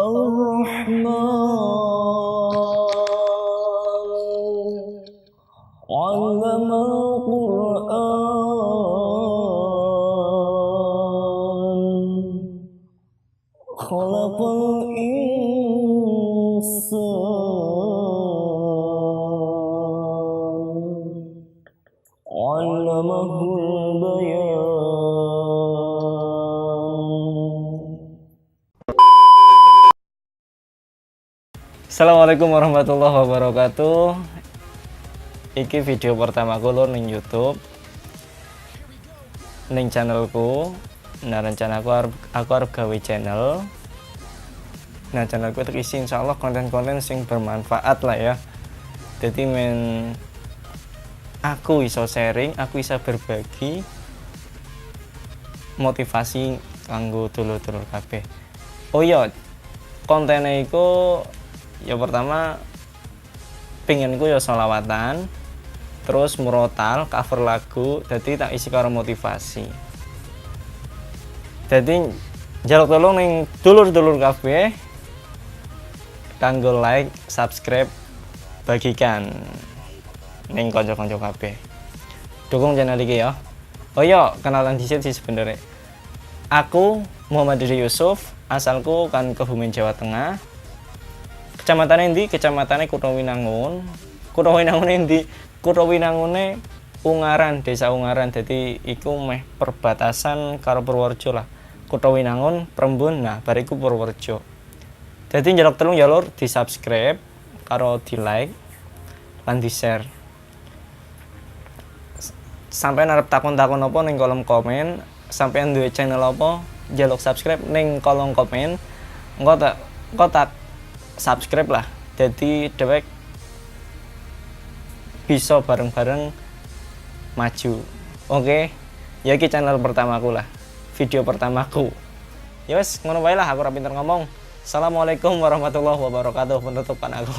Ar-Rahman 'allamal Qur'an khalaqal insan 'allamahul bayan. Assalamualaikum warahmatullahi wabarakatuh. Iki video pertamaku lho ning YouTube, ning channelku. Nah, rencanaku aku arep gawe channel. Nah, channelku terisi insyaallah konten-konten sing bermanfaat lah ya. Jadi aku iso sharing, aku bisa berbagi motivasi kanggo dulur-dulur kabeh. Oh iya, kontennya iku ya pertama pengenku ya sholawatan, terus murotal, cover lagu, jadi tak isi karo motivasi. Jadi njaluk tolong ning dulur-dulur kabeh kanggo like, subscribe, bagikan ning kanca-kanca kabeh. Dukung channel iki ya. Oh iya, kenalan dhisik sih sebenarnya. Aku Muhammad Diri Yusuf, asalku kan Kebumen Jawa Tengah. Kecamatan endi? Kecamatannya Kutowinangun. Kutowinangun endi? Kutowinangune Ungaran, Desa Ungaran. Jadi iku meh perbatasan karo Purworejo lah. Kutowinangun, Prembun, nah bariku Purworejo. Jadi njaluk telung ya lur di-subscribe karo di-like lan di-share. Sampai arep takon-takon apa ning kolom komen, sampean duwe channel apa, njaluk subscribe ning kolom komen. Engko tak subscribe lah, jadi dewek bisa bareng-bareng maju. Oke, ya iki channel pertamaku lah, video pertamaku. Ya wes ngono wae lah, aku ora pinter ngomong. Assalamualaikum warahmatullahi wabarakatuh. Penutupan aku.